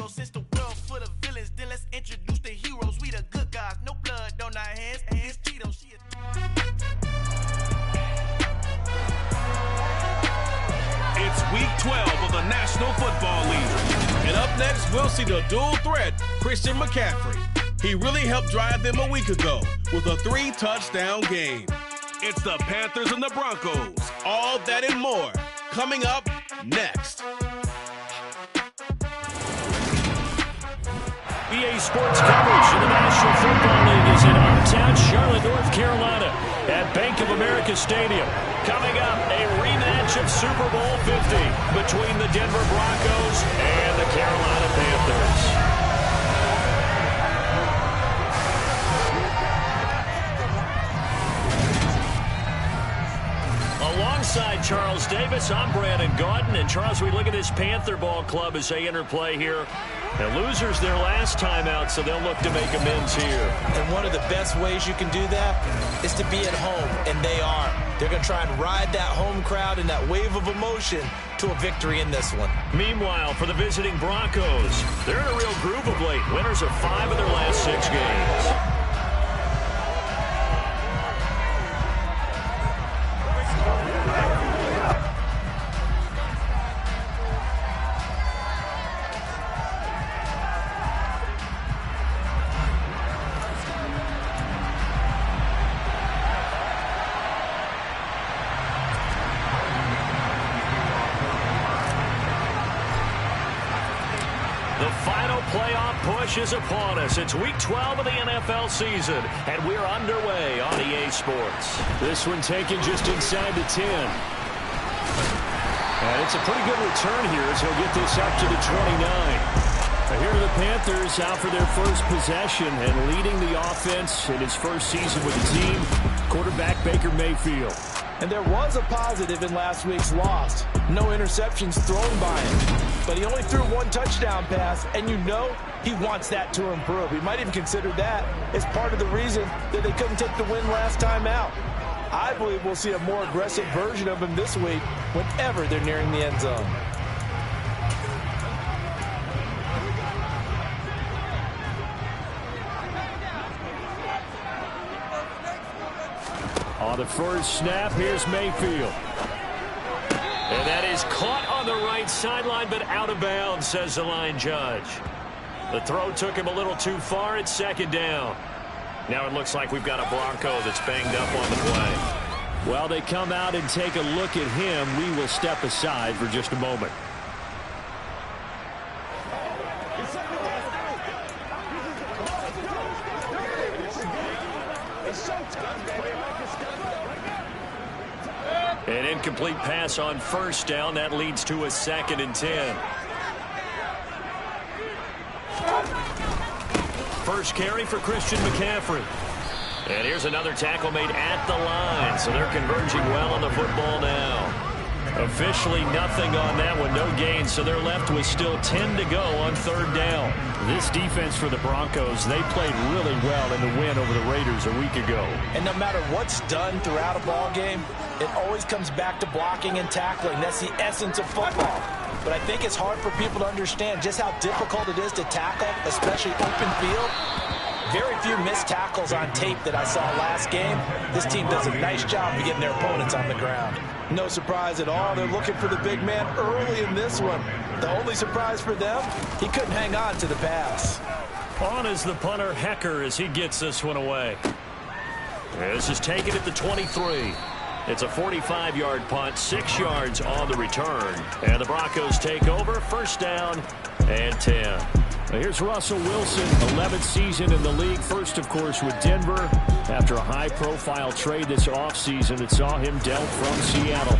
Since the world full of villains, then let's introduce the heroes. We the good guys, no blood on our hands. Hands Tito. It's week 12 of the National Football League. And up next, we'll see the dual threat, Christian McCaffrey. He really helped drive them a week ago with a 3-touchdown game. It's the Panthers and the Broncos. All that and more coming up next. EA Sports coverage in the National Football League is in uptown Charlotte, North Carolina at Bank of America Stadium. Coming up, a rematch of Super Bowl 50 between the Denver Broncos and the Carolina Panthers. Alongside Charles Davis, I'm Brandon Gaudin. And Charles, we look at this Panther ball club as they enter play here. The losers their last time out, so they'll look to make amends here. And one of the best ways you can do that is to be at home, and they are. They're going to try and ride that home crowd and that wave of emotion to a victory in this one. Meanwhile, for the visiting Broncos, they're in a real groove of late. Winners of 5 of their last 6 games. Is upon us. It's week 12 of the NFL season, and we're underway on EA Sports. This one taken just inside the 10. And it's a pretty good return here as he'll get this up to the 29. Now here are the Panthers out for their first possession and leading the offense in his first season with the team, quarterback Baker Mayfield. And there was a positive in last week's loss. No interceptions thrown by him. But he only threw 1 touchdown pass, and you know he wants that to improve. He might even consider that as part of the reason that they couldn't take the win last time out. I believe we'll see a more aggressive version of him this week whenever they're nearing the end zone. On the first snap, here's Mayfield. And that is caught on the right sideline, but out of bounds, says the line judge. The throw took him a little too far at 2nd down. Now it looks like we've got a Bronco that's banged up on the play. While they come out and take a look at him, we will step aside for just a moment. An incomplete pass on first down. That leads to a 2nd and 10. First carry for Christian McCaffrey. And here's another tackle made at the line. So they're converging well on the football now. Officially nothing on that one, no gain, so they're left with still 10 to go on 3rd down. This defense for the Broncos, they played really well in the win over the Raiders a week ago. And no matter what's done throughout a ball game, it always comes back to blocking and tackling. That's the essence of football. But I think it's hard for people to understand just how difficult it is to tackle, especially open field. Very few missed tackles on tape that I saw last game. This team does a nice job of getting their opponents on the ground. No surprise at all. They're looking for the big man early in this one. The only surprise for them, he couldn't hang on to the pass. On is the punter Hecker as he gets this one away. This is taken at the 23. It's a 45-yard punt, 6 yards on the return. And the Broncos take over, 1st down and 10. Now here's Russell Wilson, 11th season in the league. First, of course, with Denver after a high-profile trade this offseason that saw him dealt from Seattle.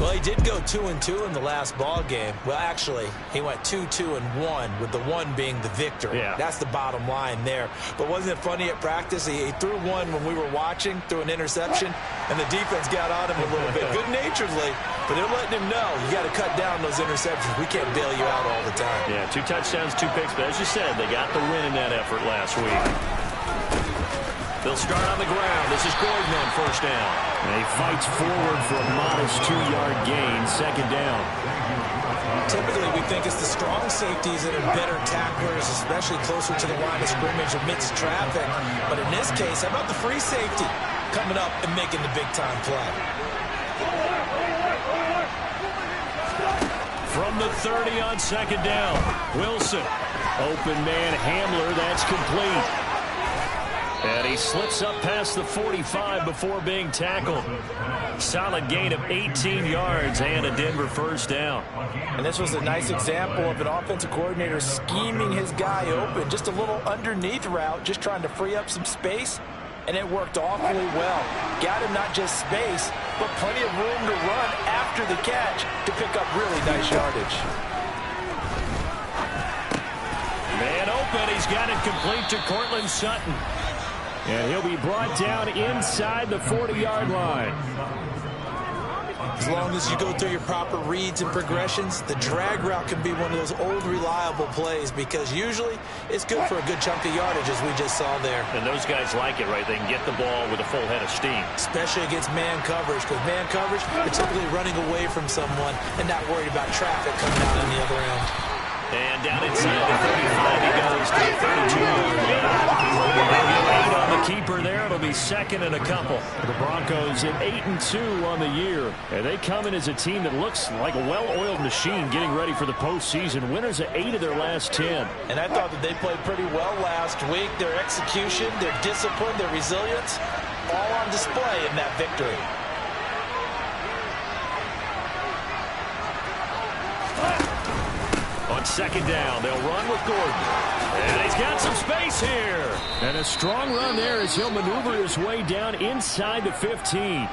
Well, he did go 2-2 in the last ball game. Well, actually, he went 2-2-1, with the 1 being the victory. Yeah. That's the bottom line there. But wasn't it funny at practice? He threw one when we were watching, threw an interception, and the defense got on him a little bit, good-naturedly. But they're letting him know, you got to cut down those interceptions. We can't bail you out all the time. Yeah, 2 touchdowns, 2 picks. But as you said, they got the win in that effort last week. They'll start on the ground. This is Gordon on 1st down. And he fights forward for a modest 2-yard gain, 2nd down. Typically, we think it's the strong safeties that are better tacklers, especially closer to the line of scrimmage amidst traffic. But in this case, how about the free safety coming up and making the big-time play? From the 30 on second down, Wilson. Open man Hamler, that's complete. And he slips up past the 45 before being tackled. Solid gain of 18 yards and a Denver first down. And this was a nice example of an offensive coordinator scheming his guy open. Just a little underneath route, just trying to free up some space. And it worked awfully well. Got him not just space, but plenty of room to run after the catch to pick up really nice yardage. Man open, he's got it complete to Cortland Sutton. And he'll be brought down inside the 40-yard line. As long as you go through your proper reads and progressions, the drag route can be one of those old reliable plays because usually it's good for a good chunk of yardage as we just saw there. And those guys like it, right? They can get the ball with a full head of steam. Especially against man coverage, because man coverage, they're typically running away from someone and not worried about traffic coming out on the other end. And down inside the 35, he goes to the 32-yard line. 8 on the keeper there. It'll be second and a couple. The Broncos at 8-2 on the year. And they come in as a team that looks like a well-oiled machine getting ready for the postseason. Winners of 8 of their last 10. And I thought that they played pretty well last week. Their execution, their discipline, their resilience, all on display in that victory. On second down, they'll run with Gordon. And he's got some space here. And a strong run there as he'll maneuver his way down inside the 15.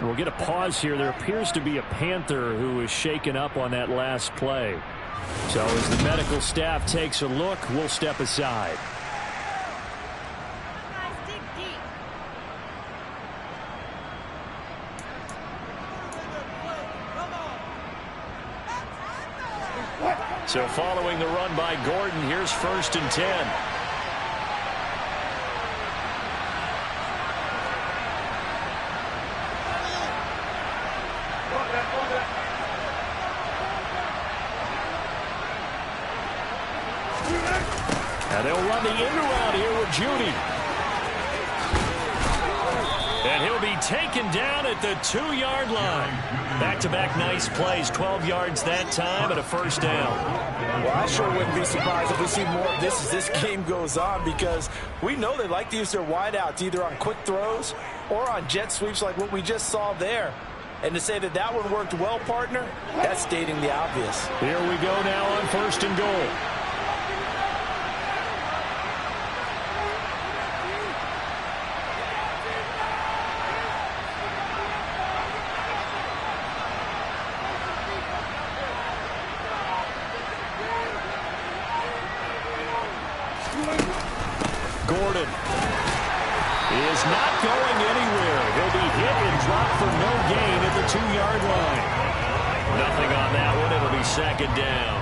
We'll get a pause here. There appears to be a Panther who is shaken up on that last play. So as the medical staff takes a look, we'll step aside. So following the run by Gordon, here's 1st and 10. And they'll run the in route here with Judy. And he'll be taken down at the 2-yard line. Back-to-back nice plays, 12 yards that time and a first down. Well, I sure wouldn't be surprised if we see more of this as this game goes on because we know they like to use their wideouts either on quick throws or on jet sweeps like what we just saw there. And to say that that one worked well, partner, that's stating the obvious. Here we go now on 1st and goal. Gordon is not going anywhere. He'll be hit and dropped for no gain at the 2-yard line. Nothing on that one. It'll be second down.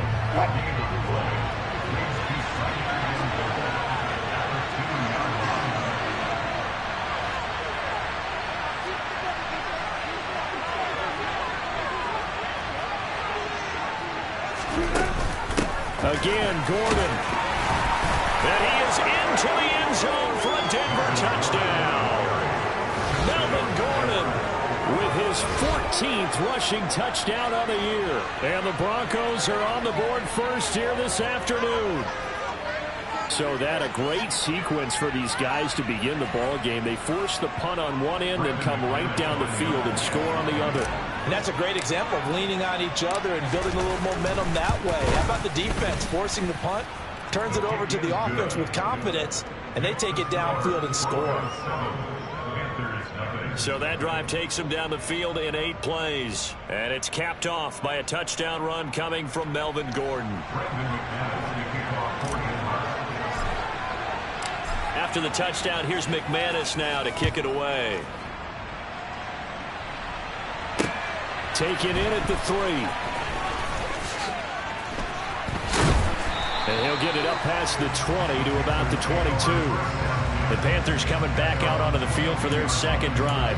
Again, Gordon. And he is into the end zone for a Denver touchdown. Melvin Gordon with his 14th rushing touchdown of the year. And the Broncos are on the board first here this afternoon. So that a great sequence for these guys to begin the ball game. They force the punt on one end, then come right down the field and score on the other. And that's a great example of leaning on each other and building a little momentum that way. How about the defense forcing the punt? Turns it over to the offense with confidence, and they take it downfield and score. So that drive takes them down the field in 8 plays. And it's capped off by a touchdown run coming from Melvin Gordon. After the touchdown, here's McManus now to kick it away. Taken in at the 3. And he'll get it up past the 20 to about the 22. The Panthers coming back out onto the field for their second drive.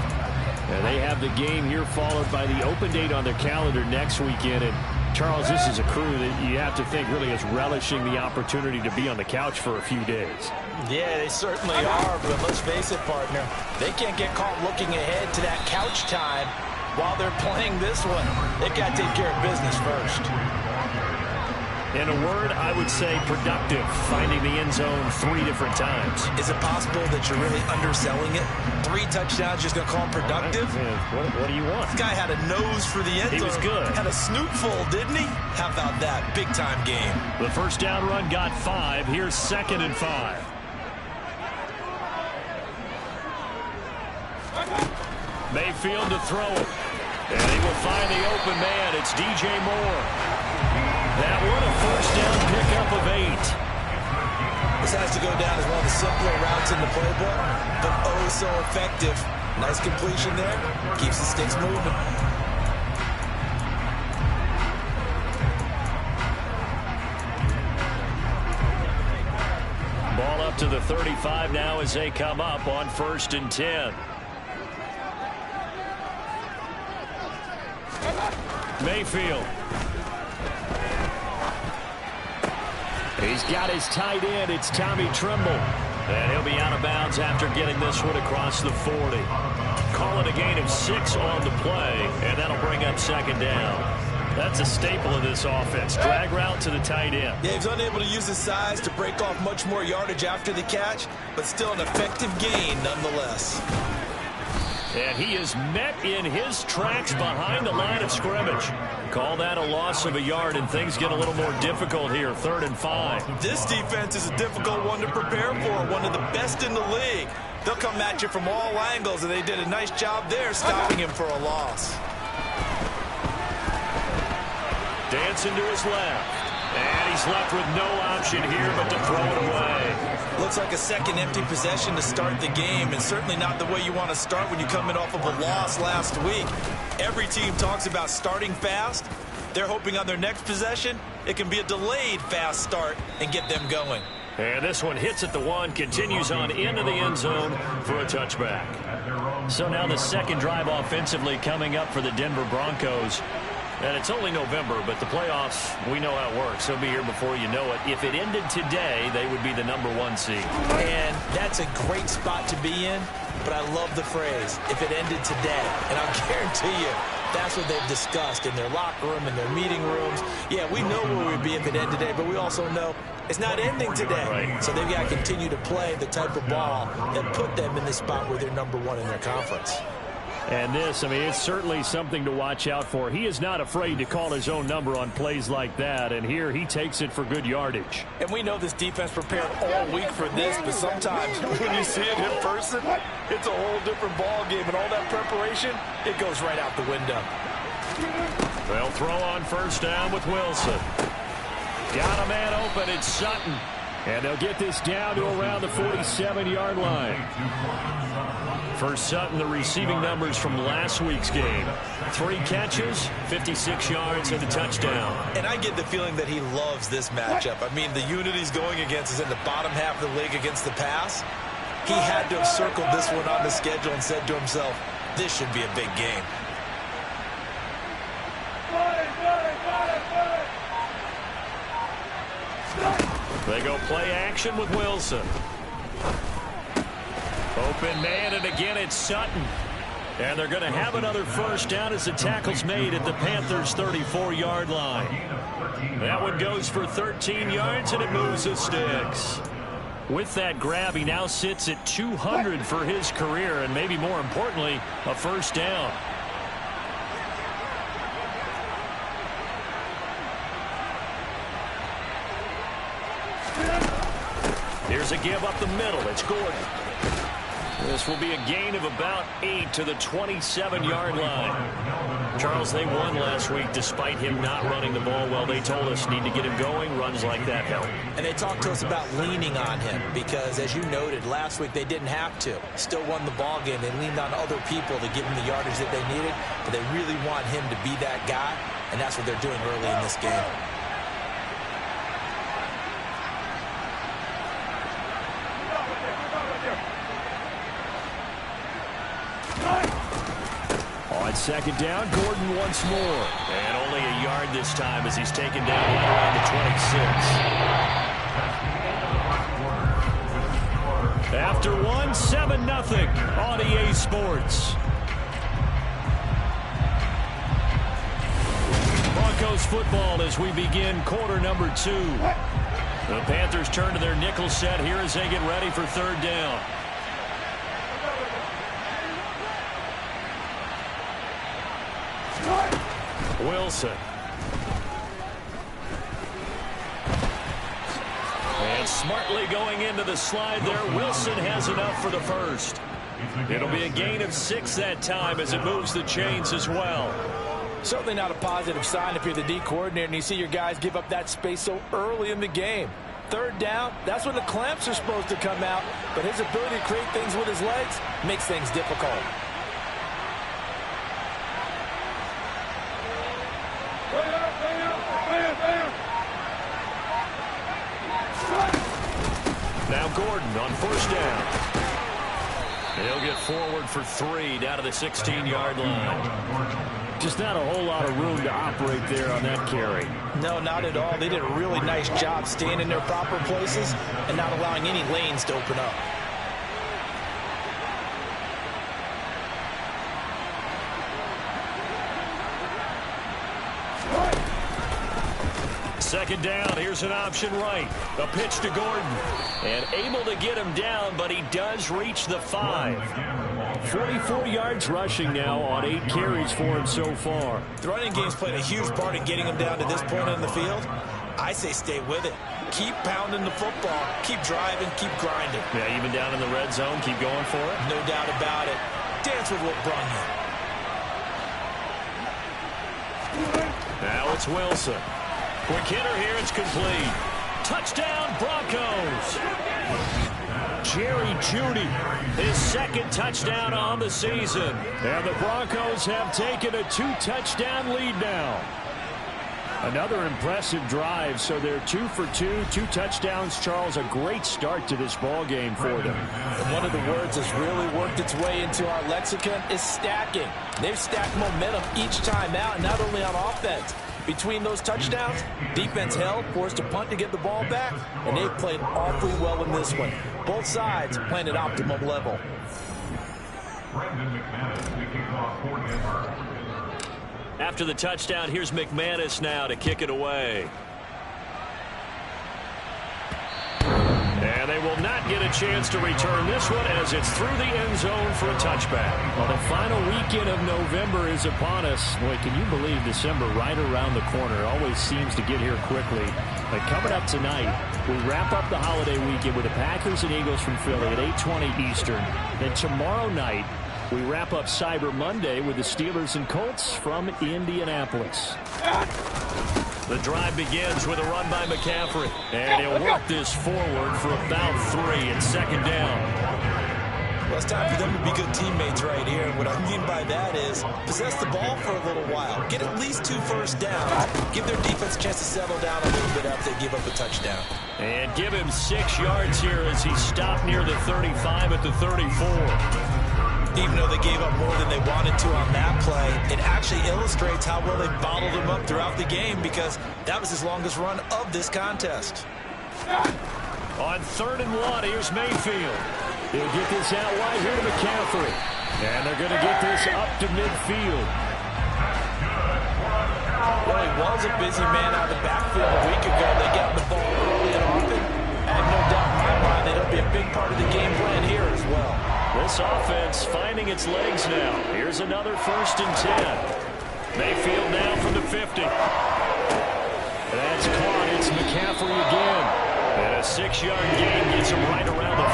And they have the game here followed by the open date on their calendar next weekend. And Charles, this is a crew that you have to think really is relishing the opportunity to be on the couch for a few days. Yeah, they certainly are, but let's face it, partner. They can't get caught looking ahead to that couch time while they're playing this one. They've got to take care of business first. In a word, I would say productive, finding the end zone 3 different times. Is it possible that you're really underselling it? 3 touchdowns, just going to call them productive? What do you want? This guy had a nose for the end zone. He was good. Had a snootful, didn't he? How about that? Big-time game. The first down run got 5. Here's 2nd and 5. Mayfield to throw it. And he will find the open man. It's DJ Moore. That one a first down pickup of 8. This has to go down as one of the simpler routes in the playbook, but oh so effective. Nice completion there. Keeps the sticks moving. Ball up to the 35 now as they come up on 1st and 10. Mayfield. He's got his tight end. It's Tommy Tremble. And he'll be out of bounds after getting this one across the 40. Call it a gain of 6 on the play, and that'll bring up 2nd down. That's a staple of this offense. Drag route to the tight end. Yeah, he's unable to use his size to break off much more yardage after the catch, but still an effective gain nonetheless. And he is met in his tracks behind the line of scrimmage. Call that a loss of a yard, and things get a little more difficult here. 3rd and 5. This defense is a difficult one to prepare for, one of the best in the league. They'll come at you from all angles, and they did a nice job there stopping him for a loss. Dancing to his left. And he's left with no option here but to throw it away. Looks like a second empty possession to start the game, and certainly not the way you want to start when you come in off of a loss last week. Every team talks about starting fast. They're hoping on their next possession, it can be a delayed fast start and get them going. And this one hits at the 1, continues on into the end zone for a touchback. So now the second drive offensively coming up for the Denver Broncos. And it's only November, but the playoffs, we know how it works. They'll be here before you know it. If it ended today, they would be the #1 seed. And that's a great spot to be in, but I love the phrase, if it ended today. And I'll guarantee you, that's what they've discussed in their locker room, in their meeting rooms. Yeah, we know where we'd be if it ended today, but we also know it's not ending today. Right. So they've got to continue to play the type of ball that put them in the spot where they're #1 in their conference. And this, I mean, it's certainly something to watch out for. He is not afraid to call his own number on plays like that, and here he takes it for good yardage. And we know this defense prepared all week for this, but sometimes when you see it in person, it's a whole different ball game, and all that preparation, it goes right out the window. They'll throw on first down with Wilson. Got a man open, it's Sutton. And they'll get this down to around the 47-yard line. For Sutton, the receiving numbers from last week's game. 3 catches, 56 yards, and a touchdown. And I get the feeling that he loves this matchup. I mean, the unit he's going against is in the bottom half of the league against the pass. He had to have circled this one on the schedule and said to himself, this should be a big game. They go play action with Wilson. Open man, and again it's Sutton. And they're going to have another first down as the tackle's made at the Panthers' 34-yard line. That one goes for 13 yards, and it moves the sticks. With that grab, he now sits at 200 for his career, and maybe more importantly, a first down. Here's a give up the middle. It's Gordon. This will be a gain of about 8 to the 27-yard line. Charles, they won last week despite him not running the ball well. They told us need to get him going. Runs like that help. And they talked to us about leaning on him because, as you noted, last week they didn't have to. Still won the ball game. They leaned on other people to give him the yardage that they needed, but they really want him to be that guy, and that's what they're doing early in this game. On second down, Gordon once more. And only a yard this time as he's taken down right around the 26. After 7-0 on EA Sports. Broncos football as we begin quarter number 2. The Panthers turn to their nickel set here as they get ready for third down. Wilson. And smartly going into the slide there. Wilson has enough for the first. It'll be a gain of 6 that time as it moves the chains as well. Certainly not a positive sign if you're the D coordinator and you see your guys give up that space so early in the game. Third down, that's when the clamps are supposed to come out, but his ability to create things with his legs makes things difficult. Now Gordon on first down. He'll get forward for 3 down to the 16-yard line. Just not a whole lot of room to operate there on that carry. No, not at all. They did a really nice job staying in their proper places and not allowing any lanes to open up. Second down, here's an option right. A pitch to Gordon. And able to get him down, but he does reach the 5. 44 yards rushing now on 8 carries for him so far. The running game's played a huge part in getting him down to this point in the field. I say stay with it. Keep pounding the football. Keep driving. Keep grinding. Yeah, even down in the red zone, keep going for it. No doubt about it. Dance with what brung you. Now it's Wilson. Quick hitter here, it's complete. Touchdown, Broncos. Jerry Jeudy, his second touchdown on the season. And the Broncos have taken a 2-touchdown lead now. Another impressive drive, so they're 2 for 2, 2 touchdowns. Charles, a great start to this ball game for them. And one of the words that's really worked its way into our lexicon is stacking. They've stacked momentum each time out, not only on offense. Between those touchdowns, defense held, forced a punt to get the ball back, and they've played awfully well in this one. Both sides playing at optimum level. After the touchdown, here's McManus now to kick it away. And they will not get a chance to return this one as it's through the end zone for a touchback. Well, the final weekend of November is upon us. Boy, can you believe December right around the corner? It always seems to get here quickly. But coming up tonight, we wrap up the holiday weekend with the Packers and Eagles from Philly at 8:20 Eastern. Then tomorrow night, we wrap up Cyber Monday with the Steelers and Colts from Indianapolis. The drive begins with a run by McCaffrey. And he'll work this forward for about 3 and second down. Well, it's time for them to be good teammates right here. What I mean by that is possess the ball for a little while. Get at least 2 first downs. Give their defense a chance to settle down a little bit after they give up a touchdown. And give him 6 yards here as he stopped near the 35 at the 34. Even though they gave up more than they wanted to on that play, it actually illustrates how well they bottled him up throughout the game because that was his longest run of this contest. On 3rd and 1, here's Mayfield. He'll get this out wide here to McCaffrey. And they're going to get this up to midfield. Well, he was a busy man out of the backfield a week ago. They got the ball early and often. I have no doubt in my mind that it'll be a big part of the game plan here as well. This offense finding its legs now. Here's another 1st and 10. Mayfield now from the 50. That's caught. It's McCaffrey again. And a 6-yard gain gets him right around the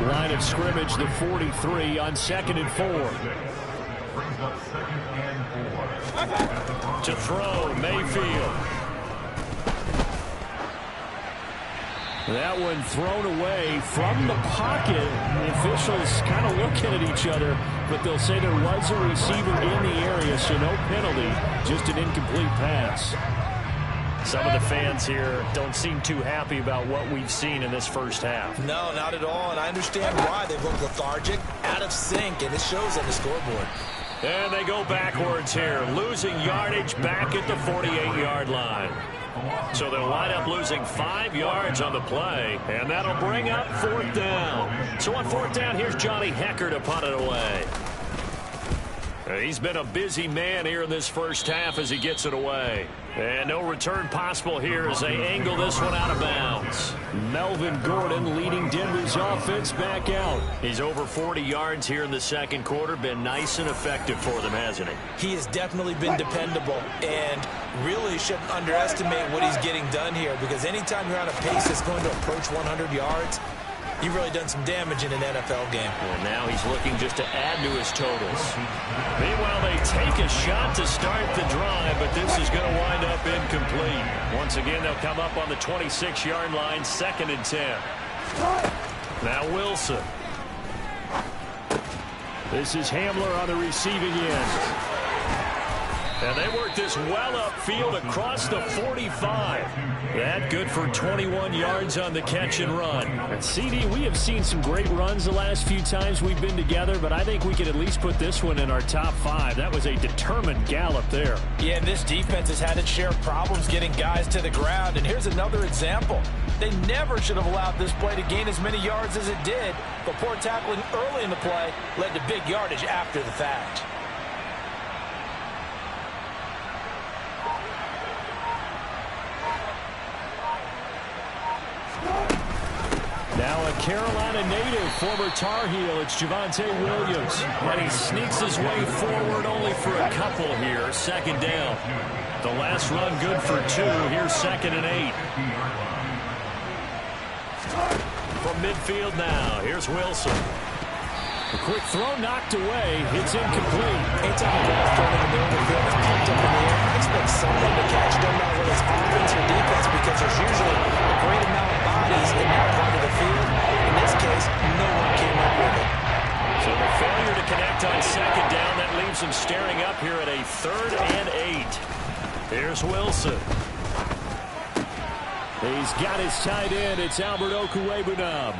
43. Line of scrimmage, the 43 on 2nd and 4. To throw, Mayfield. That one thrown away from the pocket. The officials kind of looking at each other, but they'll say there was a receiver in the area, so no penalty, just an incomplete pass. Some of the fans here don't seem too happy about what we've seen in this first half. No, not at all, and I understand why. They look lethargic, out of sync, and it shows on the scoreboard. And they go backwards here, losing yardage back at the 48-yard line. So they'll wind up losing 5 yards on the play, and that'll bring up 4th down. So on 4th down, here's Johnny Hekker to punt it away. He's been a busy man here in this first half as he gets it away. And no return possible here as they angle this one out of bounds. Melvin Gordon leading Denver's offense back out. He's over 40 yards here in the second quarter. Been nice and effective for them, hasn't he? He has definitely been dependable, and really shouldn't underestimate what he's getting done here, because anytime you're on a pace that's going to approach 100 yards, you've really done some damage in an NFL game. And now he's looking just to add to his totals. Meanwhile, they take a shot to start the drive, but this is going to wind up incomplete. Once again, they'll come up on the 26-yard line, 2nd and 10. Now Wilson. This is Hamler on the receiving end. And they work this well upfield across the 45. That good for 21 yards on the catch and run. And CD, we have seen some great runs the last few times we've been together, but I think we can at least put this one in our top 5. That was a determined gallop there. Yeah, and this defense has had its share of problems getting guys to the ground. And here's another example. They never should have allowed this play to gain as many yards as it did, but poor tackling early in the play led to big yardage after the fact. Now a Carolina native, former Tar Heel, it's Javonte Williams. And he sneaks his way forward only for a couple here, 2nd down. The last run good for 2, here's 2nd and 8. From midfield now, here's Wilson. A quick throw knocked away, it's incomplete. Anytime a ball thrown in the middle of the field is pumped up in the air, expect someone to catch. Don't matter whether it's offense or defense, because there's usually a great amount of bodies in that part of the field. In this case, no one came up with it. So the failure to connect on 2nd down, that leaves them staring up here at a 3rd and 8. Here's Wilson. He's got his tight end, it's Albert Okwuegbunam.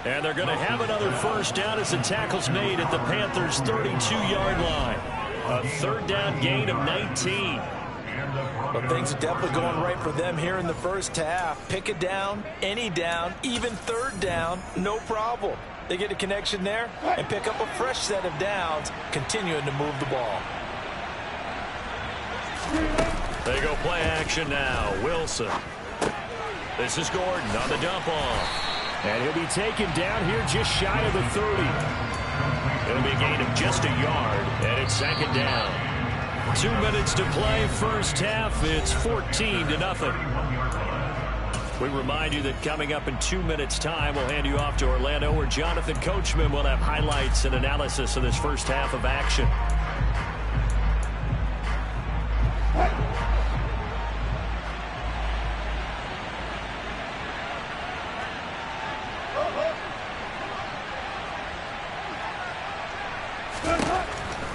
And they're going to have another first down as the tackle's made at the Panthers' 32-yard line. A 3rd down gain of 19. But things are definitely going right for them here in the first half. Pick it down, any down, even 3rd down, no problem. They get a connection there and pick up a fresh set of downs, continuing to move the ball. They go play action now. Wilson. This is Gordon on the dump off. And he'll be taken down here just shy of the 30. It'll be a gain of just a yard, and it's 2nd down. 2 minutes to play, first half. It's 14-0. We remind you that coming up in 2 minutes' time, we'll hand you off to Orlando, where Jonathan Coachman will have highlights and analysis of this first half of action.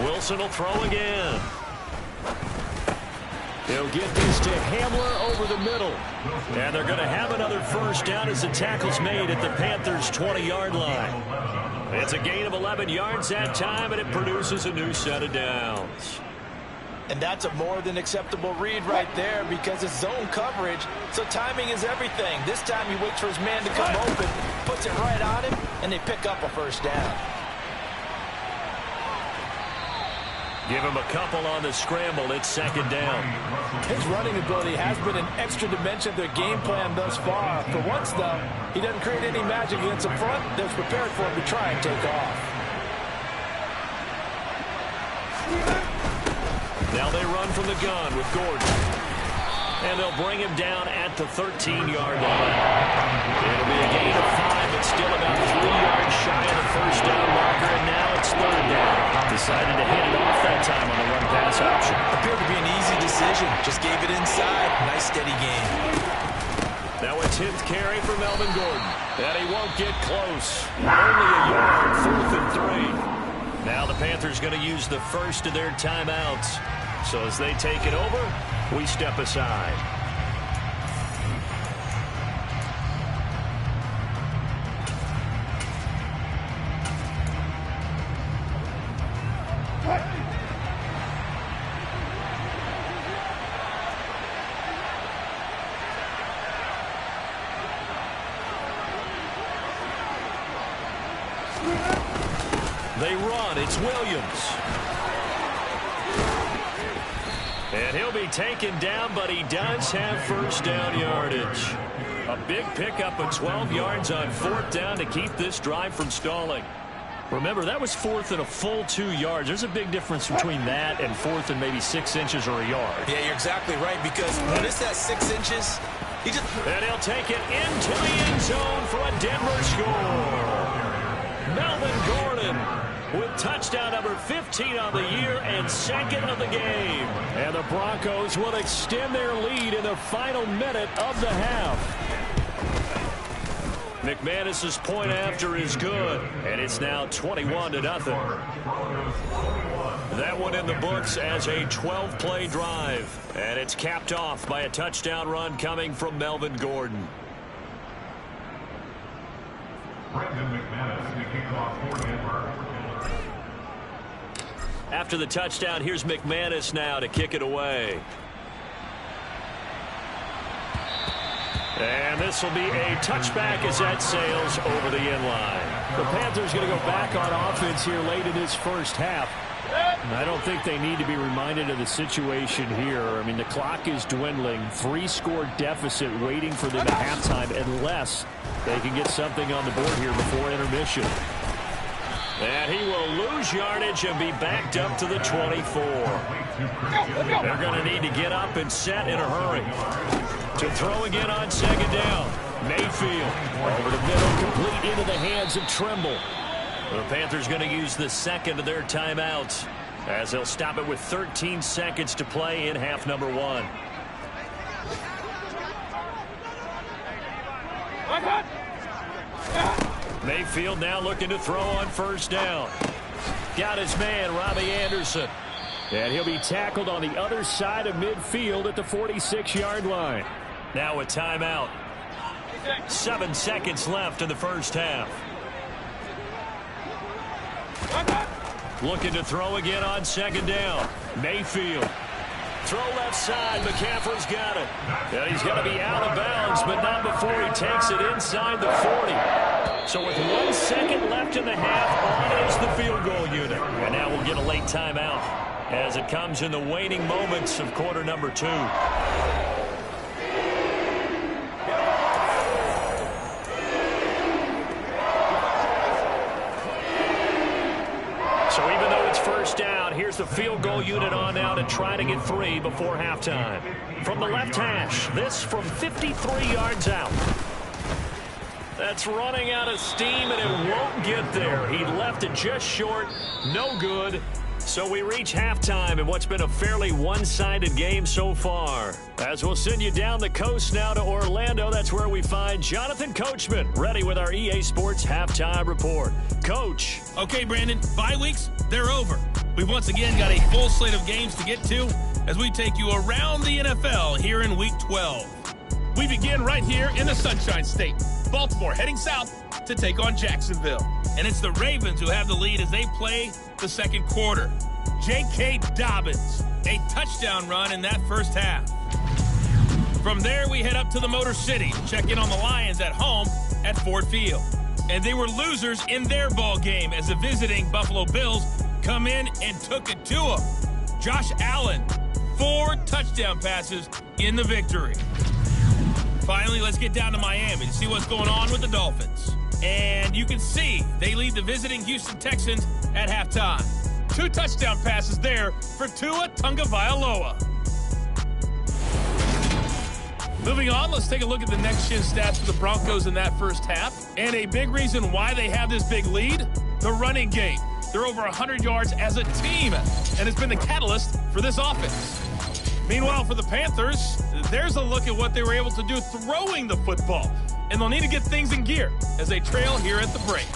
Wilson will throw again. They'll get this to Hamler over the middle. And they're going to have another first down as the tackle's made at the Panthers' 20-yard line. It's a gain of 11 yards that time, and it produces a new set of downs. And that's a more than acceptable read right there, because it's zone coverage, so timing is everything. This time he waits for his man to come open, puts it right on him, and they pick up a first down. Give him a couple on the scramble. It's 2nd down. His running ability has been an extra dimension of their game plan thus far. For once, though, he doesn't create any magic against the front that's prepared for him to try and take off. Now they run from the gun with Gordon. And they'll bring him down at the 13-yard line. It'll be a gain of 5, but still about 3 yards shy of the first down marker, and now it's 3rd down. Decided to hand it off that time on the run-pass option. Appeared to be an easy decision. Just gave it inside. Nice steady gain. Now a 10th carry for Melvin Gordon. And he won't get close. Only a yard, 4th and 3. Now the Panthers going to use the first of their timeouts. So as they take it over, we step aside. They run. It's Williams. And he'll be taken down, but he does have first down yardage. A big pickup of 12 yards on fourth down to keep this drive from stalling. Remember, that was fourth and a full 2 yards. There's a big difference between that and fourth and maybe 6 inches or a yard. Yeah, you're exactly right, because when it's that 6 inches, and he'll take it into the end zone for a Denver score. Melvin Gordon with touchdown number 15 on the year and second of the game. And the Broncos will extend their lead in the final minute of the half. McManus's point after is good, and it's now 21-0. That one in the books as a 12-play drive, and it's capped off by a touchdown run coming from Melvin Gordon. After the touchdown, here's McManus now to kick it away. And this will be a touchback as that sails over the end line. The Panthers going to go back on offense here late in this first half. And I don't think they need to be reminded of the situation here. I mean, the clock is dwindling. 3-score deficit waiting for them at halftime unless they can get something on the board here before intermission. And he will lose yardage and be backed up to the 24. They're going to need to get up and set in a hurry. To throw again on second down. Mayfield over the middle, complete into the hands of Trimble. The Panthers going to use the second of their timeouts as they'll stop it with 13 seconds to play in half number 1. Mayfield now looking to throw on first down. Got his man, Robbie Anderson. And he'll be tackled on the other side of midfield at the 46-yard line. Now a timeout. 7 seconds left in the first half. Looking to throw again on second down. Mayfield. Throw left side. McCaffrey's got it. And he's going to be out of bounds, but not before he takes it inside the 40. So with 1 second left in the half, on is the field goal unit. And now we'll get a late timeout as it comes in the waning moments of quarter number 2. So even though it's first down, here's the field goal unit on now to try to get 3 before halftime. From the left hash, this from 53 yards out. That's running out of steam, and it won't get there. He left it just short. No good. So we reach halftime in what's been a fairly one-sided game so far. As we'll send you down the coast now to Orlando, that's where we find Jonathan Coachman, ready with our EA Sports Halftime Report. Coach. Okay, Brandon, bye weeks, they're over. We've once again got a full slate of games to get to as we take you around the NFL here in Week 12. We begin right here in the Sunshine State. Baltimore heading south to take on Jacksonville. And it's the Ravens who have the lead as they play the second quarter. J.K. Dobbins, a touchdown run in that first half. From there, we head up to the Motor City to check in on the Lions at home at Ford Field. And they were losers in their ball game as the visiting Buffalo Bills come in and took it to them. Josh Allen, 4 touchdown passes in the victory. Finally, let's get down to Miami to see what's going on with the Dolphins. And you can see they lead the visiting Houston Texans at halftime. 2 touchdown passes there for Tua Tagovailoa. Moving on, let's take a look at the next-gen stats for the Broncos in that first half. And a big reason why they have this big lead, the running game. They're over 100 yards as a team, and it's been the catalyst for this offense. Meanwhile, for the Panthers, there's a look at what they were able to do throwing the football. And they'll need to get things in gear as they trail here at the break.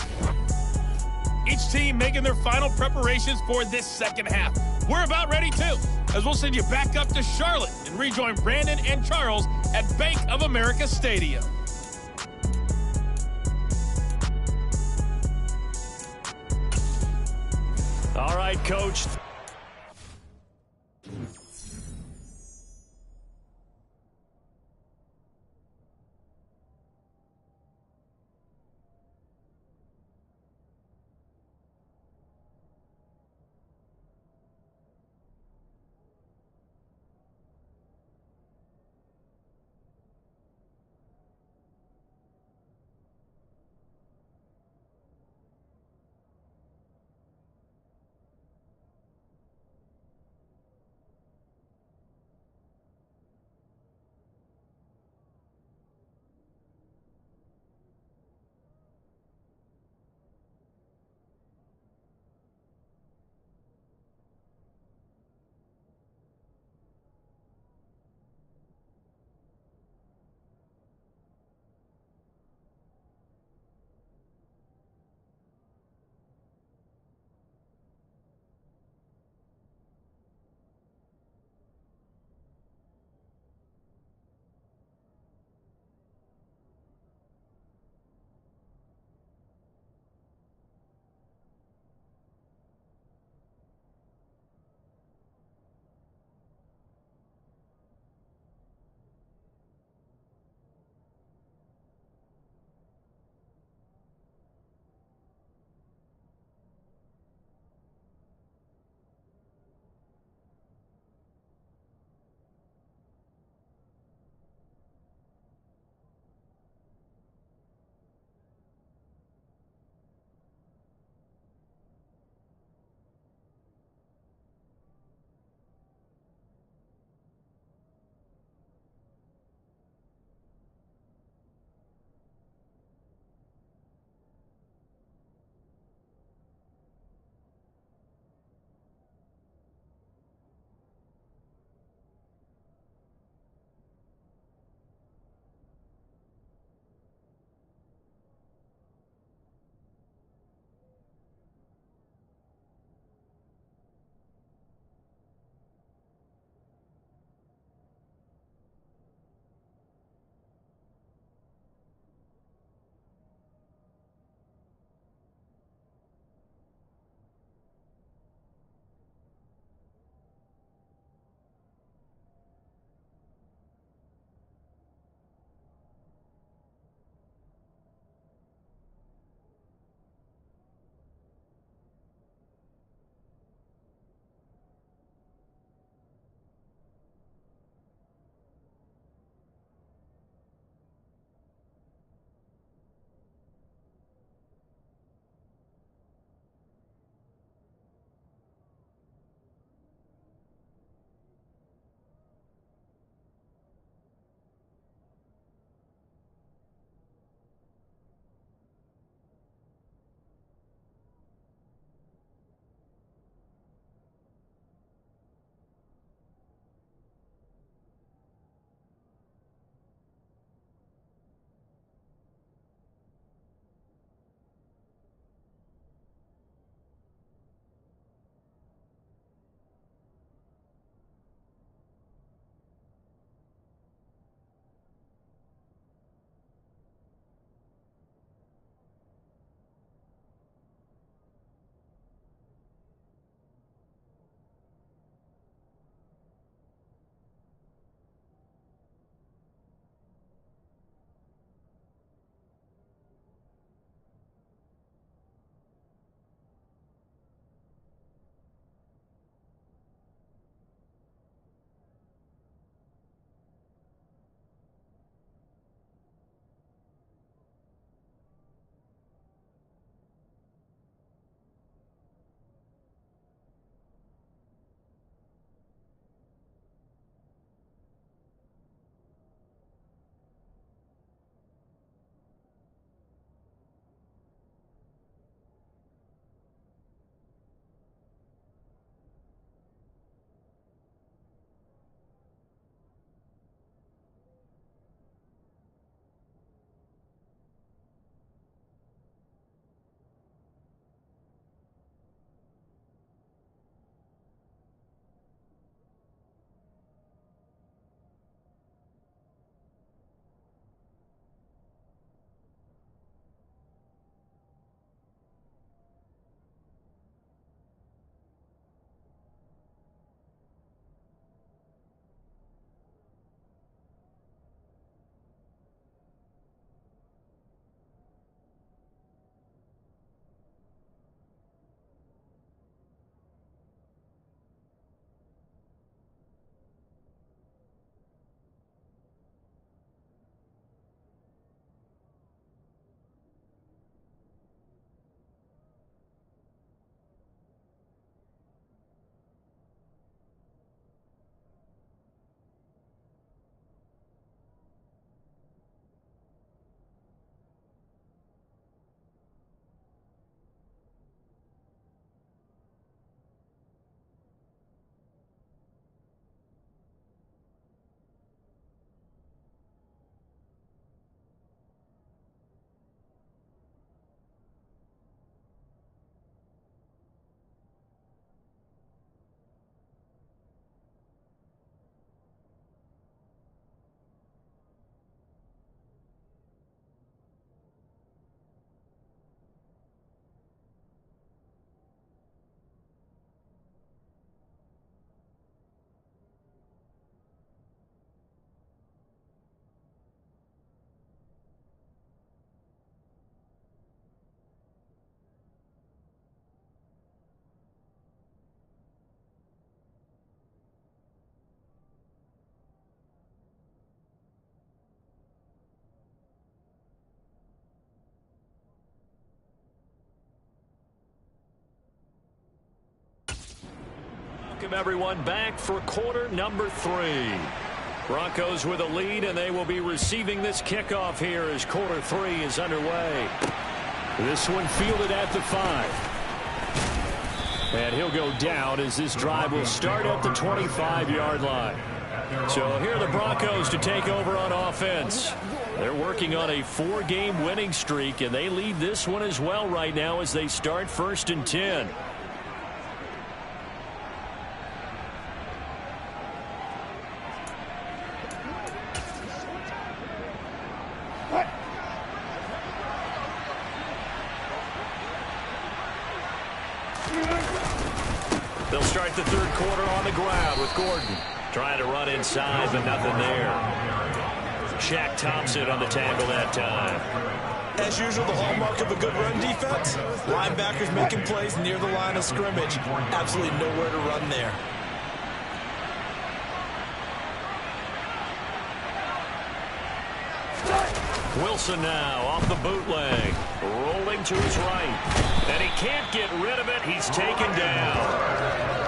Each team making their final preparations for this second half. We're about ready, too, as we'll send you back up to Charlotte and rejoin Brandon and Charles at Bank of America Stadium. All right, Coach. Welcome everyone back for quarter number 3. Broncos with a lead, and they will be receiving this kickoff here as quarter 3 is underway. This one fielded at the 5. And he'll go down as this drive will start at the 25-yard line. So here are the Broncos to take over on offense. They're working on a 4-game winning streak, and they lead this one as well right now as they start 1st and 10. They'll start the third quarter on the ground with Gordon trying to run inside, but nothing there. Shaq Thompson on the tackle that time. As usual, the hallmark of a good run defense, linebackers making plays near the line of scrimmage. Absolutely nowhere to run there. Wilson now off the bootleg, rolling to his right, and he can't get rid of it. He's taken down.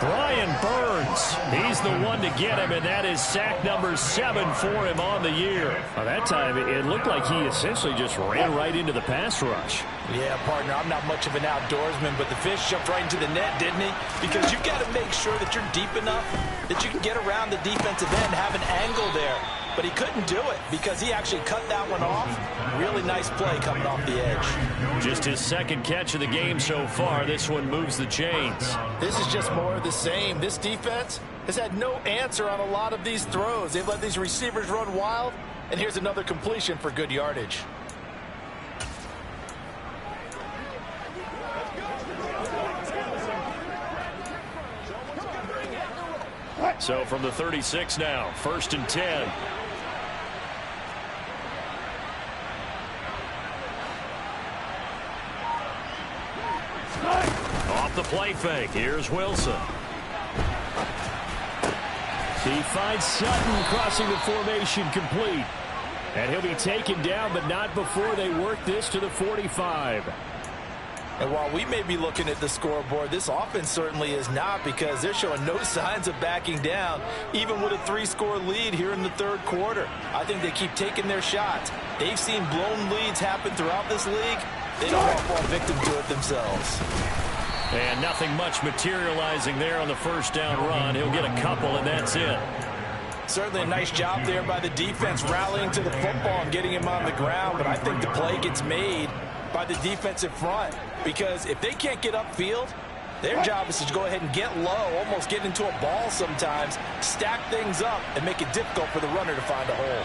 Brian Burns, he's the one to get him, and that is sack number 7 for him on the year. Well, that time, it looked like he essentially just ran right into the pass rush. Yeah, partner, I'm not much of an outdoorsman, but the fish jumped right into the net, didn't he? Because you've got to make sure that you're deep enough that you can get around the defensive end, have an angle there. But he couldn't do it because he actually cut that one off. Really nice play coming off the edge. Just his second catch of the game so far. This one moves the chains. This is just more of the same. This defense has had no answer on a lot of these throws. They've let these receivers run wild. And here's another completion for good yardage. So from the 36 now, 1st and 10. Off the play fake, here's Wilson. He finds Sutton crossing the formation complete. And he'll be taken down, but not before they work this to the 45. And while we may be looking at the scoreboard, this offense certainly is not, because they're showing no signs of backing down, even with a 3-score lead here in the third quarter. I think they keep taking their shots. They've seen blown leads happen throughout this league. They don't want to fall victim to it themselves. And nothing much materializing there on the first down run. He'll get a couple, and that's it. Certainly a nice job there by the defense rallying to the football and getting him on the ground, but I think the play gets made by the defensive front, because if they can't get upfield, their job is to go ahead and get low, almost get into a ball sometimes, stack things up, and make it difficult for the runner to find a hole.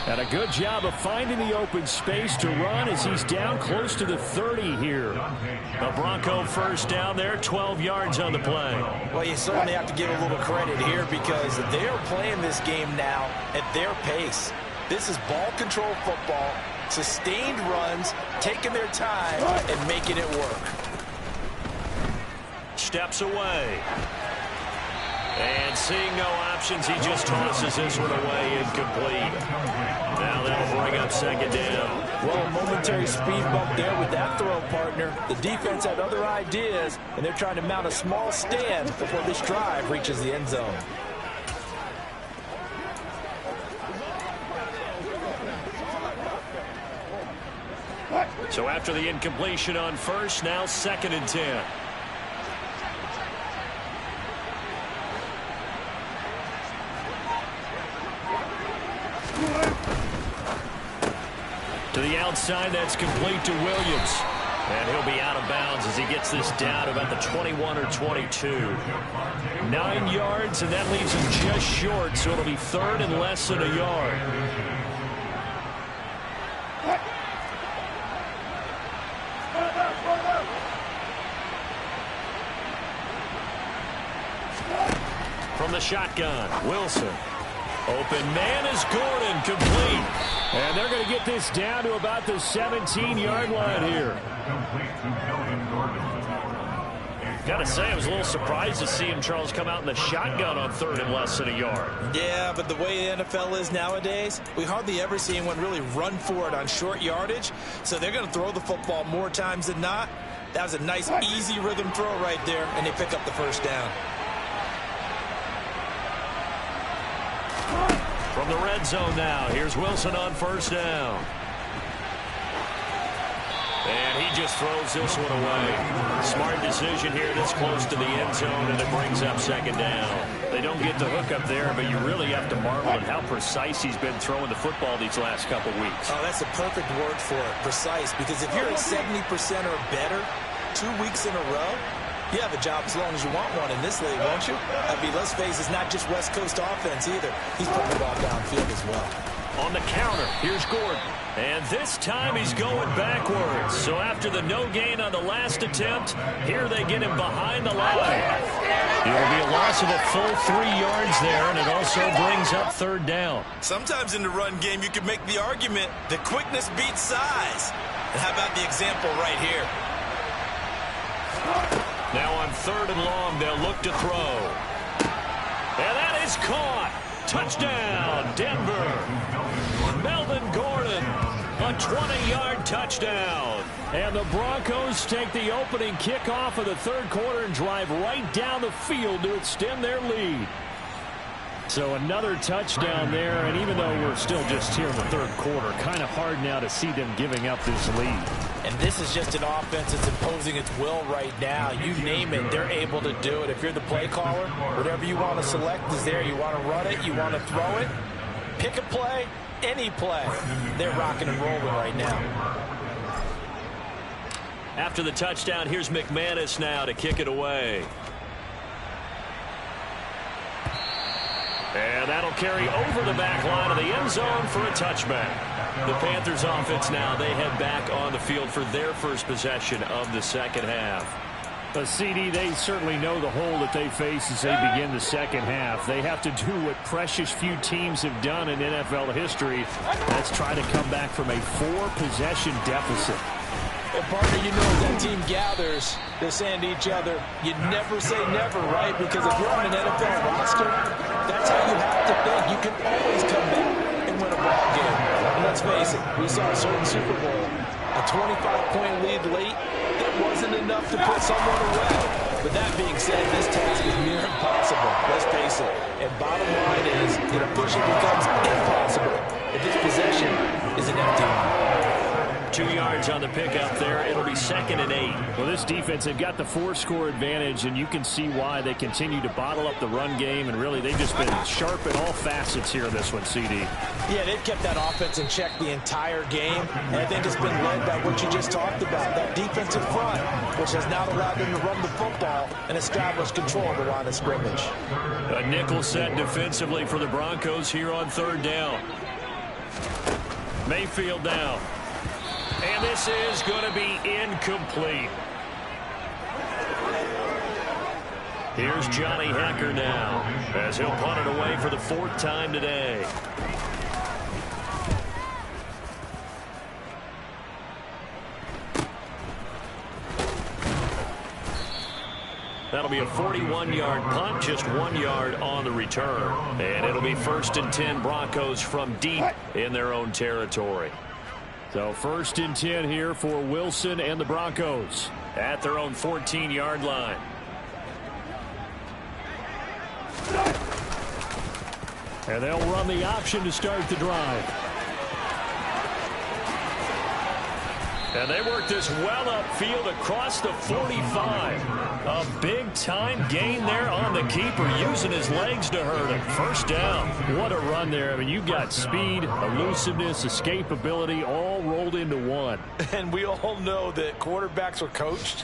And a good job of finding the open space to run as he's down close to the 30 here. A Bronco first down there, 12 yards on the play. Well, you certainly have to give a little credit here, because they are playing this game now at their pace. This is ball control football, sustained runs, taking their time and making it work. Steps away. And seeing no options, he just tosses this one away, incomplete. Now that'll bring up second down. Well, a momentary speed bump there with that throw, partner. The defense had other ideas, and they're trying to mount a small stand before this drive reaches the end zone. So after the incompletion on first, now 2nd and 10. To the outside, that's complete to Williams. And he'll be out of bounds as he gets this down about the 21 or 22. 9 yards, and that leaves him just short, so it'll be 3rd and less than a yard. From the shotgun, Wilson. Open man is Gordon, complete. And they're going to get this down to about the 17-yard line here. Got to say, I was a little surprised to see him, Charles, come out in the shotgun on third and less than a yard. Yeah, but the way the NFL is nowadays, we hardly ever see anyone really run for it on short yardage. So they're going to throw the football more times than not. That was a nice, easy rhythm throw right there, and they pick up the first down. From the red zone now, here's Wilson on first down. And he just throws this one away. Smart decision here this close to the end zone, and it brings up second down. They don't get the hook up there, but you really have to marvel at how precise he's been throwing the football these last couple weeks. Oh, that's a perfect word for it, precise, because if you're at 70% or better 2 weeks in a row, you have a job as long as you want one in this league, won't you? I mean, let's face it, it's not just West Coast offense either. He's putting the ball downfield as well. On the counter, here's Gordon. And this time he's going backwards. So after the no gain on the last attempt, here they get him behind the line. It'll be a loss of a full 3 yards there, and it also brings up third down. Sometimes in the run game, you can make the argument that quickness beats size. And how about the example right here? Now on third and long, they'll look to throw. And that is caught. Touchdown, Denver. Melvin Gordon, a 20-yard touchdown. And the Broncos take the opening kickoff of the third quarter and drive right down the field to extend their lead. So another touchdown there, and even though we're still just here in the third quarter, kind of hard now to see them giving up this lead. And this is just an offense that's imposing its will right now. You name it, they're able to do it. If you're the play caller, whatever you want to select is there. You want to run it, you want to throw it, pick a play, any play. They're rocking and rolling right now. After the touchdown, here's McManus now to kick it away. And that'll carry over the back line of the end zone for a touchback. The Panthers offense now, they head back on the field for their first possession of the second half. But CD, they certainly know the hole that they face as they begin the second half. They have to do what precious few teams have done in NFL history. That's try to come back from a 4-possession deficit. And partner, you know, as that team gathers, they're saying to each other, you never say never, right? Because if you're on an NFL roster, that's how you have to think. You can always come back and win a ball game. And let's face it, we saw a certain Super Bowl, a 25-point lead late. That wasn't enough to put someone away. But that being said, this task is near impossible. Let's face it. And bottom line is, it officially becomes impossible if this possession is an empty one. 2 yards on the pickup there. It'll be 2nd and 8. Well, this defense, they've got the 4-score advantage, and you can see why they continue to bottle up the run game, and really they've just been sharp in all facets here in this one, CD. Yeah, they've kept that offense in check the entire game, and I think it's been led by what you just talked about, that defensive front, which has now allowed them to run the football and establish control of the line of scrimmage. A nickel set defensively for the Broncos here on third down. Mayfield now. And this is going to be incomplete. Here's Johnny Hecker now, as he'll punt it away for the 4th time today. That'll be a 41-yard punt, just 1 yard on the return. And it'll be 1st and 10 Broncos from deep in their own territory. So 1st and 10 here for Wilson and the Broncos at their own 14-yard line. And they'll run the option to start the drive. And they work this well upfield across the 45. A big-time gain there on the keeper, using his legs to hurt him. First down. What a run there. I mean, you've got speed, elusiveness, escapability, all rolled into one. And we all know that quarterbacks are coached.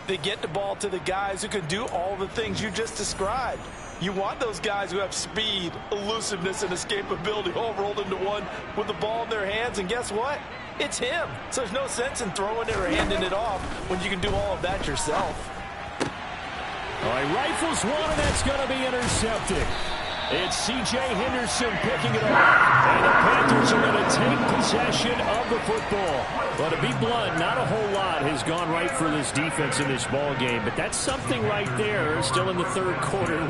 They get the ball to the guys who can do all the things you just described. You want those guys who have speed, elusiveness, and escapability all rolled into one with the ball in their hands. And guess what? It's him. So there's no sense in throwing it or handing it off when you can do all of that yourself. All right, rifles one, and that's going to be intercepted. It's C.J. Henderson picking it up. And the Panthers are going to take possession of the football. But to be blunt, not a whole lot has gone right for this defense in this ball game. But that's something right there, still in the third quarter.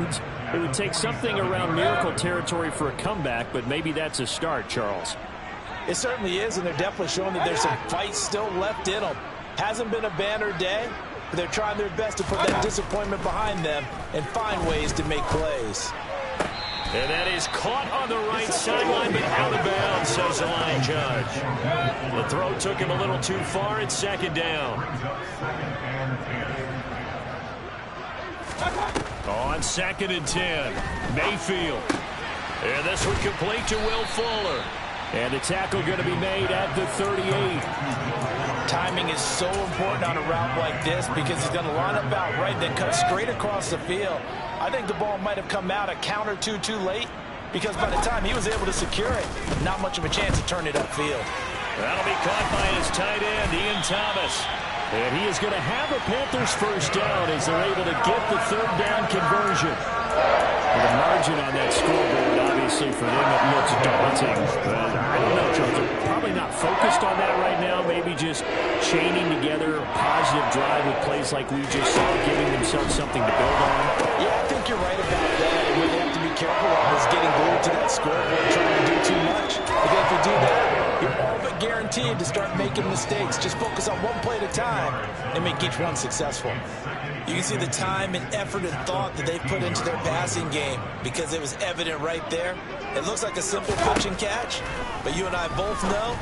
It would take something around miracle territory for a comeback, but maybe that's a start, Charles. It certainly is, and they're definitely showing that there's some fight still left in them. Hasn't been a banner day, but they're trying their best to put that disappointment behind them and find ways to make plays. And that is caught on the right sideline, but out of bounds, says the line judge. The throw took him a little too far. It's second down. On 2nd and 10, Mayfield. And this one complete to Will Fuller. And the tackle going to be made at the 38. Timing is so important on a route like this because he's going to line up out right, then cut straight across the field. I think the ball might have come out a count or two too late because by the time he was able to secure it, not much of a chance to turn it upfield. That'll be caught by his tight end, Ian Thomas. And he is going to have a Panthers first down as they're able to get the third down conversion. The margin on that scoreboard, obviously, for them, it looks daunting. But I don't know, Charles. They're probably not focused on that right now. Maybe just chaining together a positive drive with plays like we just saw, giving themselves something to build on. Yeah, I think you're right about that. And what they have to be careful of is getting glued to that scoreboard, trying to do too much. Because if you do that, you're all but guaranteed to start making mistakes. Just focus on one play at a time and make each one successful. You can see the time and effort and thought that they put into their passing game because it was evident right there. It looks like a simple pitch and catch, but you and I both know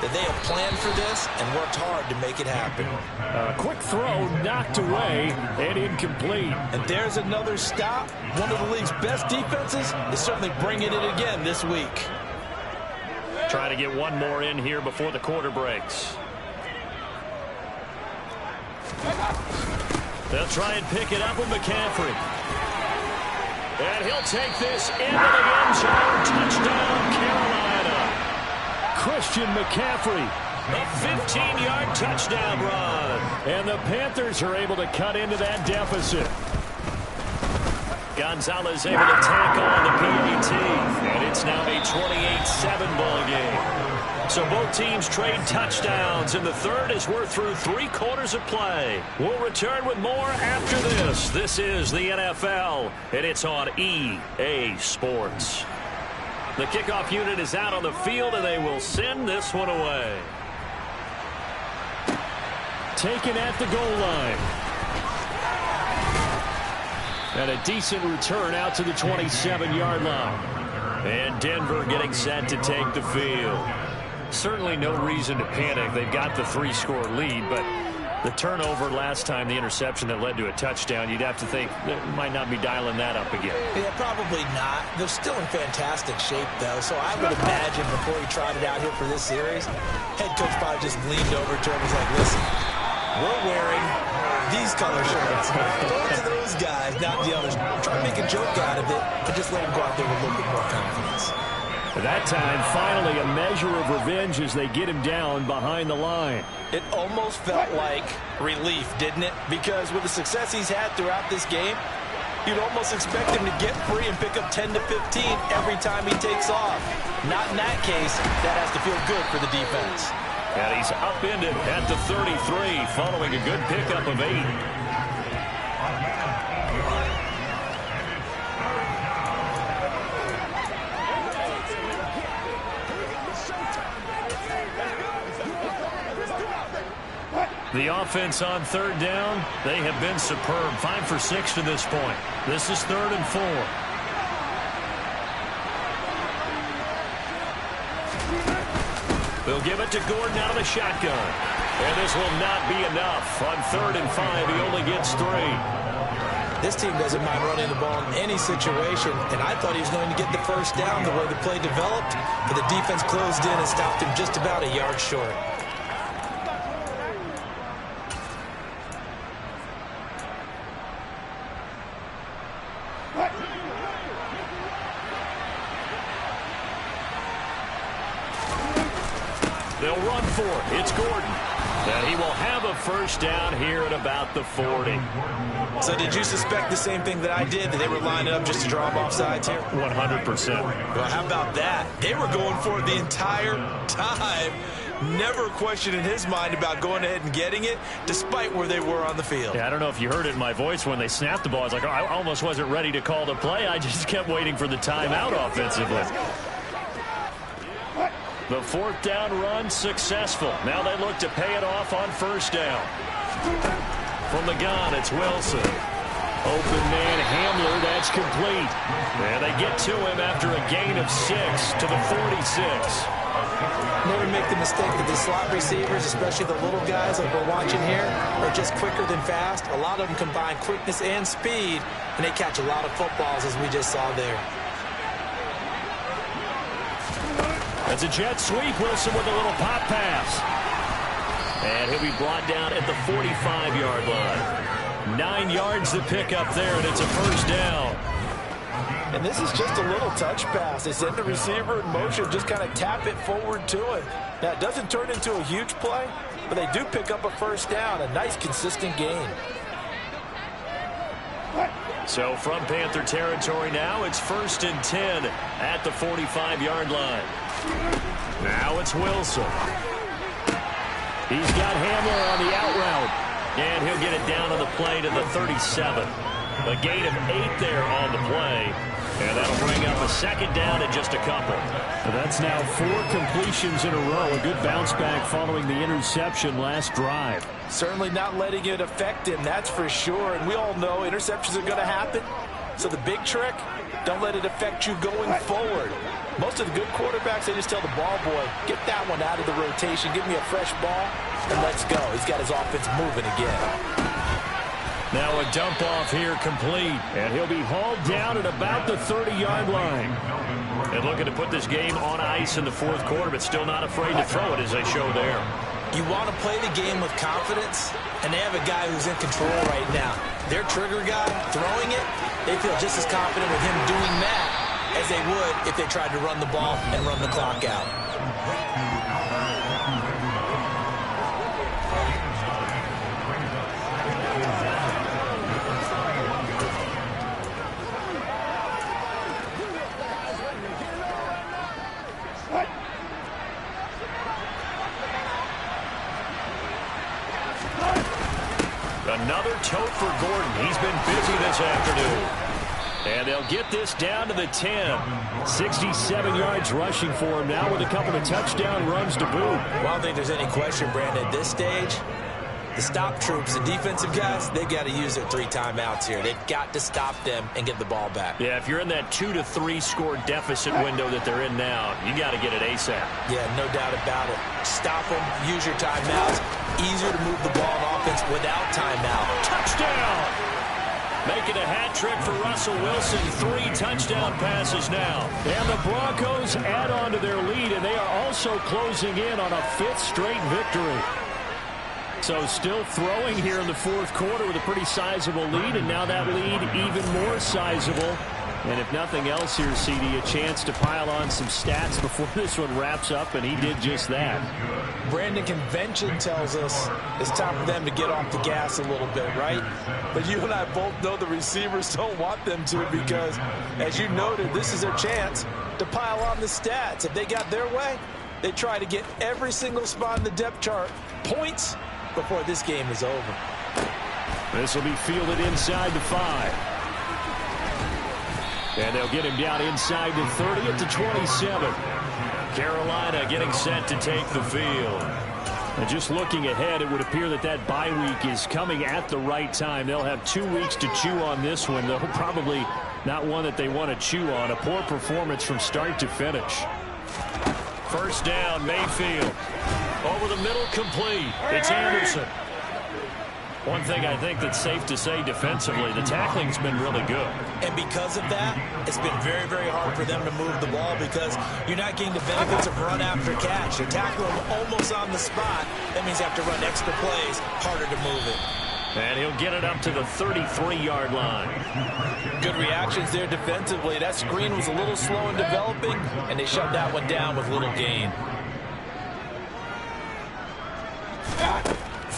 that they have planned for this and worked hard to make it happen. Quick throw knocked away and incomplete. And there's another stop. One of the league's best defenses is certainly bringing it again this week. Trying to get one more in here before the quarter breaks. They'll try and pick it up with McCaffrey. And he'll take this into the end zone. Touchdown, Carolina. Christian McCaffrey. A 15-yard touchdown run. And the Panthers are able to cut into that deficit. Gonzalez able to tackle on the PAT. And it's now a 28-7 ball game. So both teams trade touchdowns in the third as we're through 3 quarters of play. We'll return with more after this. This is the NFL, and it's on EA Sports. The kickoff unit is out on the field, and they will send this one away. Taken at the goal line. And a decent return out to the 27-yard line. And Denver getting set to take the field. Certainly no reason to panic. They've got the 3-score lead, but the turnover last time, the interception that led to a touchdown, you'd have to think they might not be dialing that up again. Yeah, probably not. They're still in fantastic shape, though, so I would imagine before he trotted out here for this series, head coach probably just leaned over to him and was like, listen, we're wearing these color shirts. Throw it to those guys, not the others. Try to make a joke out of it, but just let them go out there with a little bit more confidence. That time, finally, a measure of revenge as they get him down behind the line. It almost felt like relief, didn't it? Because with the success he's had throughout this game, you'd almost expect him to get free and pick up 10 to 15 every time he takes off. Not in that case. That has to feel good for the defense. And he's upended at the 33 following a good pickup of 8. The offense on third down, they have been superb. 5 for 6 to this point. This is 3rd and 4. They'll give it to Gordon out of the shotgun. And this will not be enough. On 3rd and 5, he only gets 3. This team doesn't mind running the ball in any situation, and I thought he was going to get the first down the way the play developed, but the defense closed in and stopped him just about a yard short. They'll run for it. It's Gordon. And he will have a first down here at about the 40. So did you suspect the same thing that I did, that they were lining up just to draw off sides here? 100%. Well, how about that? They were going for it the entire time. Never a question in his mind about going ahead and getting it, despite where they were on the field. Yeah, I don't know if you heard it in my voice when they snapped the ball. I was like, oh, I almost wasn't ready to call the play. I just kept waiting for the timeout offensively. The fourth down run successful. Now they look to pay it off on first down. From the gun, it's Wilson. Open man Hamler, that's complete. And they get to him after a gain of 6 to the 46. Never make the mistake that the slot receivers, especially the little guys like we're watching here, are just quicker than fast. A lot of them combine quickness and speed, and they catch a lot of footballs, as we just saw there. That's a jet sweep. Wilson with a little pop pass. And he'll be brought down at the 45-yard line. 9 yards to pick up there, and it's a first down. And this is just a little touch pass. They send the receiver in motion, just kind of tap it forward to him. Now, it doesn't turn into a huge play, but they do pick up a first down, a nice, consistent gain. So from Panther territory now, it's 1st and 10 at the 45-yard line. Now it's Wilson. He's got Hamler on the out route, and he'll get it down on the play to the 37. A gain of 8 there on the play, and that'll bring up a second down and just a couple. So that's now 4 completions in a row. A good bounce back following the interception last drive. Certainly not letting it affect him, that's for sure. And we all know interceptions are going to happen. So the big trick, don't let it affect you going forward. Most of the good quarterbacks, they just tell the ball boy, get that one out of the rotation, give me a fresh ball, and let's go. He's got his offense moving again. Now a dump off here complete, and he'll be hauled down at about the 30-yard line. And looking to put this game on ice in the fourth quarter, but still not afraid to throw it as they show there. You want to play the game with confidence, and they have a guy who's in control right now. Their trigger guy throwing it, they feel just as confident with him doing that as they would if they tried to run the ball and run the clock out. Another tote for Gordon. He's been busy this afternoon. And they'll get this down to the 10. 67 yards rushing for him now with a couple of touchdown runs to boot. Well, I don't think there's any question, Brandon, at this stage, the stop troops, the defensive guys, they've got to use their 3 timeouts here. They've got to stop them and get the ball back. Yeah, if you're in that 2 to 3 score deficit window that they're in now, you got to get it ASAP. Yeah, no doubt about it. Stop them, use your timeouts. Easier to move the ball on offense without timeout. Touchdown! Making a hat trick for Russell Wilson. 3 touchdown passes now. And the Broncos add on to their lead, and they are also closing in on a 5th straight victory. So still throwing here in the fourth quarter with a pretty sizable lead, and now that lead even more sizable. And if nothing else here, CD, a chance to pile on some stats before this one wraps up, and he did just that. Brandon, convention tells us it's time for them to get off the gas a little bit, right? But you and I both know the receivers don't want them to, because, as you noted, this is their chance to pile on the stats. If they got their way, they try to get every single spot in the depth chart points before this game is over. This will be fielded inside the 5. And they'll get him down inside the 30 at the 27. Carolina getting set to take the field. And just looking ahead, it would appear that that bye week is coming at the right time. They'll have 2 weeks to chew on this one, though probably not one that they want to chew on. A poor performance from start to finish. First down, Mayfield. Over the middle, complete. It's Anderson. One thing I think that's safe to say defensively, the tackling's been really good. And because of that, it's been very, very hard for them to move the ball, because you're not getting the benefits of run after catch. They're tackling them almost on the spot. That means they have to run extra plays, harder to move it. And he'll get it up to the 33-yard line. Good reactions there defensively. That screen was a little slow in developing, and they shut that one down with little gain.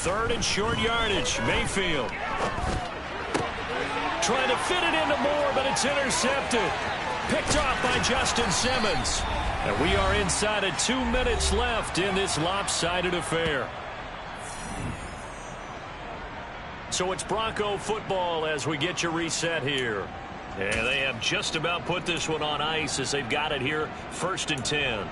3rd and short yardage. Mayfield trying to fit it into Moore, but it's intercepted. Picked off by Justin Simmons. And we are inside of 2 minutes left in this lopsided affair. So it's Bronco football as we get you reset here. And they have just about put this one on ice as they've got it here, 1st and 10.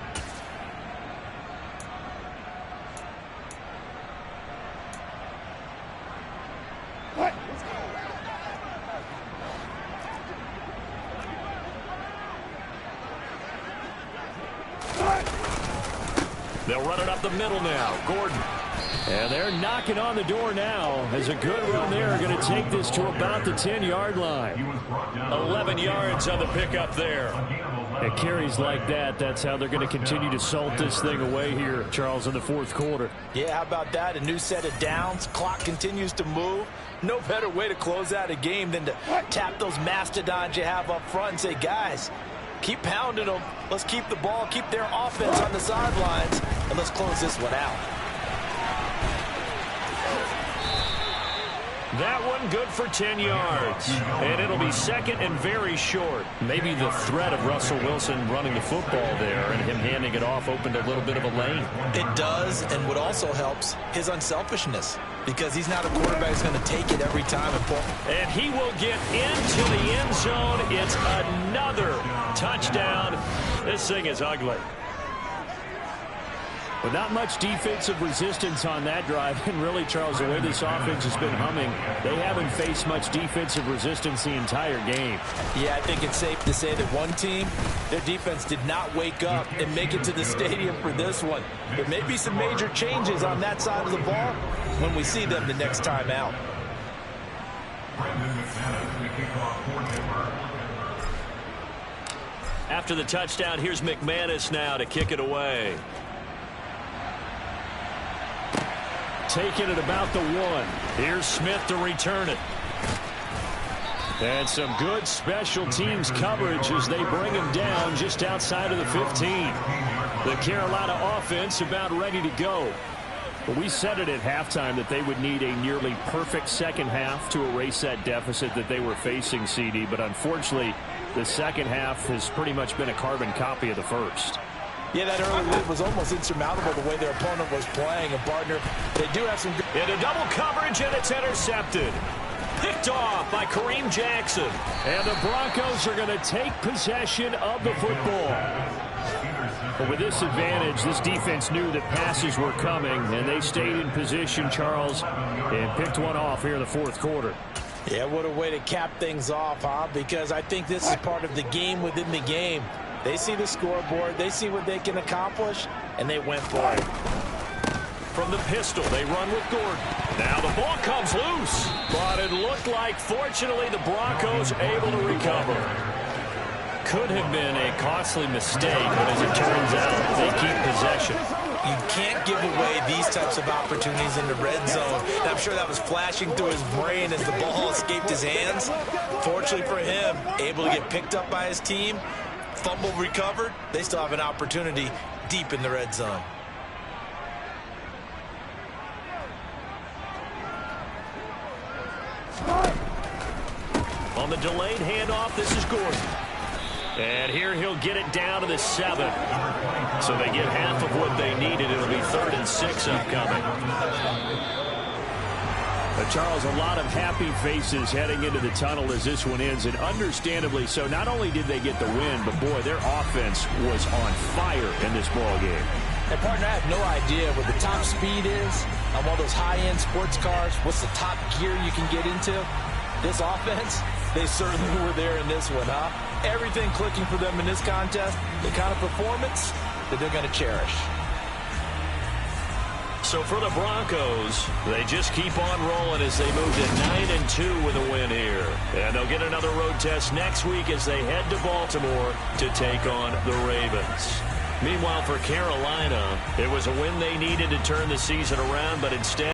They'll run it up the middle now. Gordon. And they're knocking on the door now as a good run there. Going to take this to about the 10-yard line. 11 yards on the pickup there. It carries like that. That's how they're going to continue to salt this thing away here, Charles, in the 4th quarter. Yeah, how about that? A new set of downs. Clock continues to move. No better way to close out a game than to tap those mastodons you have up front and say, guys, keep pounding them. Let's keep the ball, keep their offense on the sidelines, and let's close this one out. That one good for 10 yards. And it'll be 2nd and very short. Maybe the threat of Russell Wilson running the football there and him handing it off opened a little bit of a lane. It does, and what also helps, his unselfishness. Because he's not a quarterback who's going to take it every time and pull. And he will get into the end zone. It's another touchdown. This thing is ugly. But not much defensive resistance on that drive. And really, Charles, the way this offense has been humming, they haven't faced much defensive resistance the entire game. Yeah, I think it's safe to say that one team, their defense did not wake up and make it to the stadium for this one. There may be some major changes on that side of the ball when we see them the next time out. After the touchdown, here's McManus now to kick it away. Taking it about the 1. Here's Smith to return it. And some good special teams coverage as they bring him down just outside of the 15. The Carolina offense about ready to go. But we said it at halftime that they would need a nearly perfect second half to erase that deficit that they were facing, CD. But unfortunately, the second half has pretty much been a carbon copy of the first. Yeah, that early lead was almost insurmountable the way their opponent was playing. And, partner, they do have some good... Into double coverage, and it's intercepted. Picked off by Kareem Jackson. And the Broncos are going to take possession of the football. But with this advantage, this defense knew that passes were coming, and they stayed in position, Charles, and picked one off here in the 4th quarter. Yeah, what a way to cap things off, huh? Because I think this is part of the game within the game. They see the scoreboard, they see what they can accomplish, and they went for it. From the pistol, they run with Gordon. Now the ball comes loose, but it looked like, fortunately, the Broncos able to recover. Could have been a costly mistake, but as it turns out, they keep possession. You can't give away these types of opportunities in the red zone. And I'm sure that was flashing through his brain as the ball escaped his hands. Fortunately for him, able to get picked up by his team. Fumble recovered. They still have an opportunity deep in the red zone. On the delayed handoff, this is Gordon. And here he'll get it down to the 7. So they get half of what they needed. It'll be 3rd and 6 upcoming. Charles, a lot of happy faces heading into the tunnel as this one ends, and understandably so. Not only did they get the win, but, boy, their offense was on fire in this ball game. And, partner, I have no idea what the top speed is on one of those high-end sports cars. What's the top gear you can get into? This offense, they certainly were there in this one, huh? Everything clicking for them in this contest, the kind of performance that they're going to cherish. So for the Broncos, they just keep on rolling as they move to 9-2 with a win here. And they'll get another road test next week as they head to Baltimore to take on the Ravens. Meanwhile, for Carolina, it was a win they needed to turn the season around, but instead